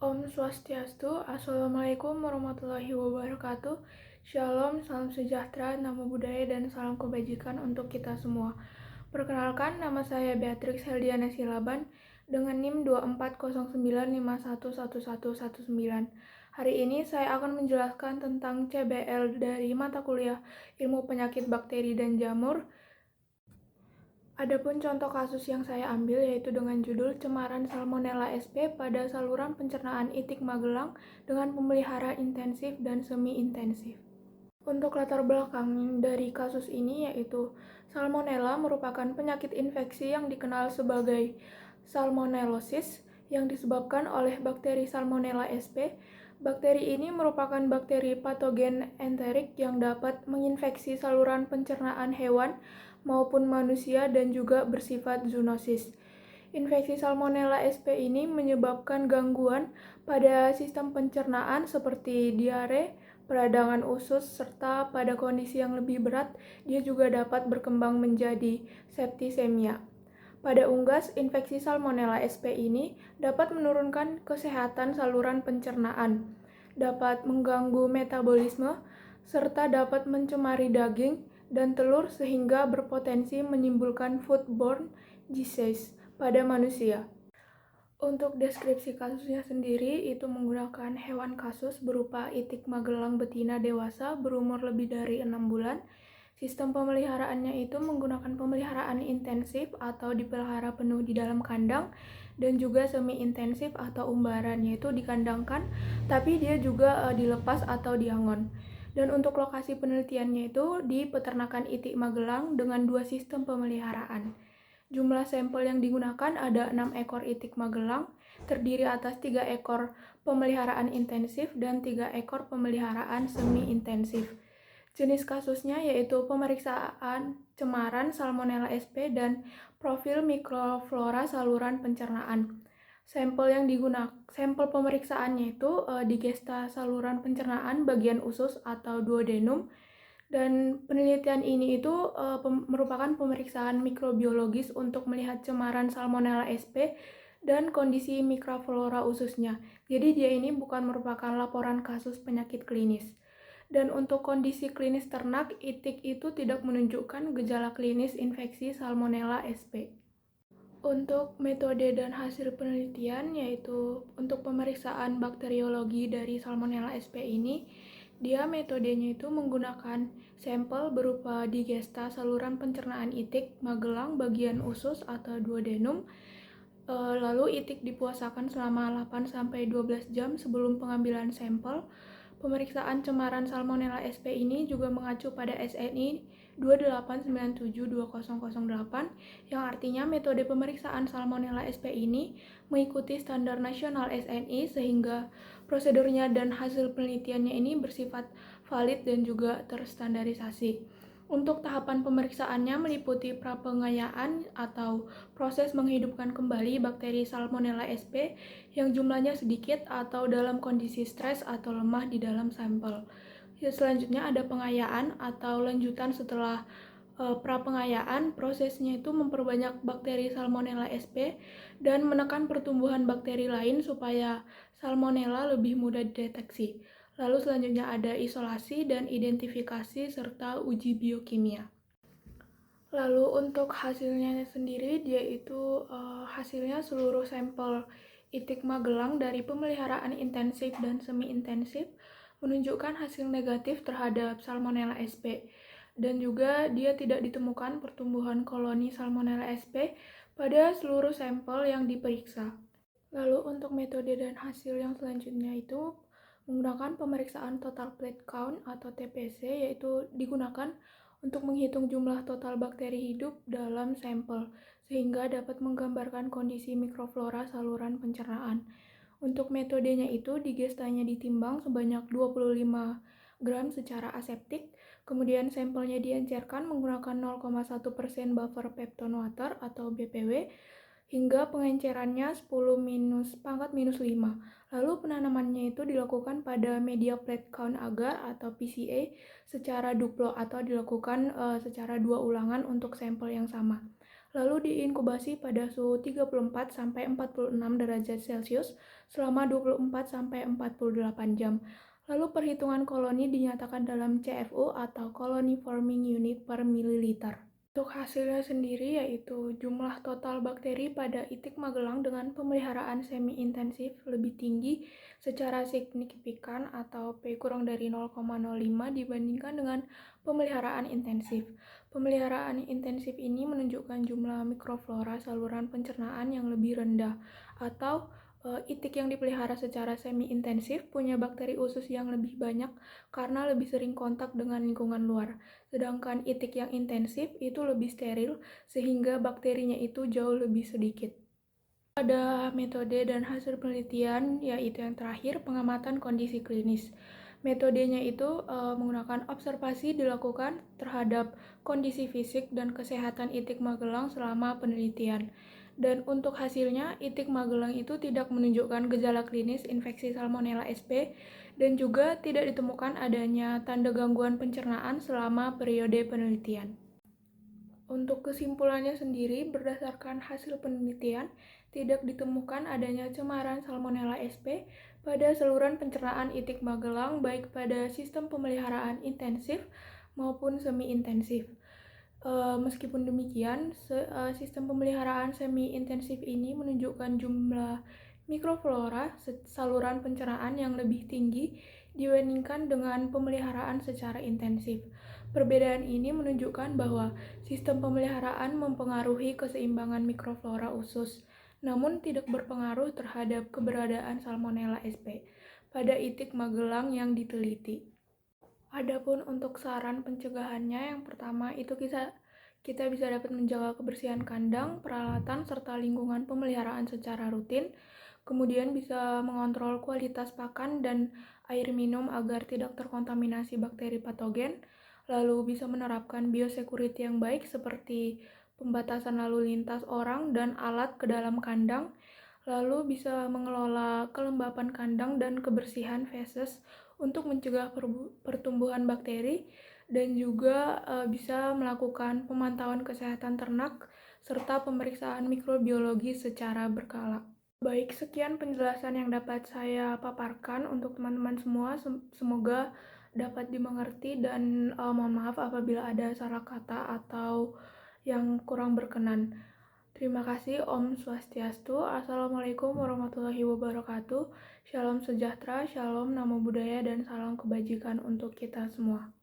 Om Swastiastu, Assalamualaikum warahmatullahi wabarakatuh. Shalom, salam sejahtera, namo buddhaya, dan salam kebajikan untuk kita semua. Perkenalkan, nama saya Beatrix Heldiana Silaban dengan NIM 2409511119. Hari ini saya akan menjelaskan tentang CBL dari mata kuliah Ilmu Penyakit Bakteri dan Jamur. Adapun contoh kasus yang saya ambil yaitu dengan judul cemaran Salmonella sp pada saluran pencernaan itik Magelang dengan pemelihara intensif dan semi-intensif. Untuk latar belakang dari kasus ini yaitu Salmonella merupakan penyakit infeksi yang dikenal sebagai Salmonellosis yang disebabkan oleh bakteri Salmonella sp. Bakteri ini merupakan bakteri patogen enterik yang dapat menginfeksi saluran pencernaan hewan maupun manusia dan juga bersifat zoonosis. Infeksi Salmonella sp ini menyebabkan gangguan pada sistem pencernaan seperti diare, peradangan usus, serta pada kondisi yang lebih berat, dia juga dapat berkembang menjadi septisemia. Pada unggas, infeksi Salmonella sp ini dapat menurunkan kesehatan saluran pencernaan, dapat mengganggu metabolisme, serta dapat mencemari daging dan telur sehingga berpotensi menimbulkan foodborne disease pada manusia. Untuk deskripsi kasusnya sendiri itu menggunakan hewan kasus berupa itik Magelang betina dewasa berumur lebih dari 6 bulan. Sistem pemeliharaannya itu menggunakan pemeliharaan intensif atau dipelihara penuh di dalam kandang dan juga semi-intensif atau umbaran, yaitu dikandangkan tapi dia juga dilepas atau diangon. Dan untuk lokasi penelitiannya itu di peternakan itik Magelang dengan 2 sistem pemeliharaan. Jumlah sampel yang digunakan ada 6 ekor itik Magelang, terdiri atas 3 ekor pemeliharaan intensif dan 3 ekor pemeliharaan semi-intensif. Jenis kasusnya yaitu pemeriksaan cemaran Salmonella sp dan profil mikroflora saluran pencernaan. Sampel pemeriksaannya itu digesta saluran pencernaan bagian usus atau duodenum. Dan penelitian ini itu merupakan pemeriksaan mikrobiologis untuk melihat cemaran Salmonella sp dan kondisi mikroflora ususnya. Jadi dia ini bukan merupakan laporan kasus penyakit klinis. Dan untuk kondisi klinis ternak, itik itu tidak menunjukkan gejala klinis infeksi Salmonella sp. Untuk metode dan hasil penelitian yaitu untuk pemeriksaan bakteriologi dari Salmonella sp ini, dia metodenya itu menggunakan sampel berupa digesta saluran pencernaan itik Magelang bagian usus atau duodenum. Lalu itik dipuasakan selama 8-12 jam sebelum pengambilan sampel. Pemeriksaan cemaran Salmonella sp ini juga mengacu pada SNI 28972008 yang artinya metode pemeriksaan Salmonella sp ini mengikuti standar nasional SNI sehingga prosedurnya dan hasil penelitiannya ini bersifat valid dan juga terstandarisasi. Untuk tahapan pemeriksaannya meliputi prapengayaan atau proses menghidupkan kembali bakteri Salmonella sp yang jumlahnya sedikit atau dalam kondisi stres atau lemah di dalam sampel. Selanjutnya ada pengayaan atau lanjutan setelah prapengayaan. Prosesnya itu memperbanyak bakteri Salmonella sp dan menekan pertumbuhan bakteri lain supaya Salmonella lebih mudah dideteksi. Lalu selanjutnya ada isolasi dan identifikasi serta uji biokimia. Lalu untuk hasilnya sendiri dia itu hasilnya seluruh sampel itik Magelang dari pemeliharaan intensif dan semi-intensif menunjukkan hasil negatif terhadap Salmonella sp dan juga dia tidak ditemukan pertumbuhan koloni Salmonella sp pada seluruh sampel yang diperiksa. Lalu untuk metode dan hasil yang selanjutnya itu menggunakan pemeriksaan total plate count atau TPC, yaitu digunakan untuk menghitung jumlah total bakteri hidup dalam sampel sehingga dapat menggambarkan kondisi mikroflora saluran pencernaan. Untuk metodenya itu digestanya ditimbang sebanyak 25 gram secara aseptik, kemudian sampelnya diencerkan menggunakan 0,1% buffer peptone water atau BPW hingga pengencerannya 10⁻⁻5. Lalu penanamannya itu dilakukan pada media plate count agar atau PCA secara duplo atau dilakukan secara 2 ulangan untuk sampel yang sama. lalu diinkubasi pada suhu 34-46 derajat Celcius selama 24-48 jam. Lalu perhitungan koloni dinyatakan dalam CFU atau Colony Forming Unit per mililiter. Untuk hasilnya sendiri yaitu jumlah total bakteri pada itik Magelang dengan pemeliharaan semi-intensif lebih tinggi secara signifikan atau P kurang dari 0,05 dibandingkan dengan pemeliharaan intensif. Pemeliharaan intensif ini menunjukkan jumlah mikroflora saluran pencernaan yang lebih rendah atau itik yang dipelihara secara semi-intensif punya bakteri usus yang lebih banyak karena lebih sering kontak dengan lingkungan luar. Sedangkan itik yang intensif itu lebih steril sehingga bakterinya itu jauh lebih sedikit. Ada metode dan hasil penelitian, yaitu yang terakhir pengamatan kondisi klinis. Metodenya itu menggunakan observasi dilakukan terhadap kondisi fisik dan kesehatan itik Magelang selama penelitian. Dan untuk hasilnya, itik Magelang itu tidak menunjukkan gejala klinis infeksi Salmonella SP dan juga tidak ditemukan adanya tanda gangguan pencernaan selama periode penelitian. Untuk kesimpulannya sendiri, berdasarkan hasil penelitian, tidak ditemukan adanya cemaran Salmonella SP pada saluran pencernaan itik Magelang baik pada sistem pemeliharaan intensif maupun semi-intensif. Meskipun demikian, sistem pemeliharaan semi-intensif ini menunjukkan jumlah mikroflora saluran pencernaan yang lebih tinggi dibandingkan dengan pemeliharaan secara intensif. Perbedaan ini menunjukkan bahwa sistem pemeliharaan mempengaruhi keseimbangan mikroflora usus, namun tidak berpengaruh terhadap keberadaan Salmonella SP pada itik Magelang yang diteliti. Adapun untuk saran pencegahannya, yang pertama itu kita bisa dapat menjaga kebersihan kandang, peralatan, serta lingkungan pemeliharaan secara rutin. Kemudian bisa mengontrol kualitas pakan dan air minum agar tidak terkontaminasi bakteri patogen. Lalu bisa menerapkan biosecurity yang baik seperti pembatasan lalu lintas orang dan alat ke dalam kandang. Lalu bisa mengelola kelembapan kandang dan kebersihan feses untuk mencegah pertumbuhan bakteri dan juga bisa melakukan pemantauan kesehatan ternak serta pemeriksaan mikrobiologi secara berkala. Baik, sekian penjelasan yang dapat saya paparkan untuk teman-teman semua. Semoga dapat dimengerti dan mohon maaf apabila ada salah kata atau yang kurang berkenan. Terima kasih. Om Swastiastu. Assalamualaikum warahmatullahi wabarakatuh. Shalom sejahtera, shalom, namo buddhaya, dan salam kebajikan untuk kita semua.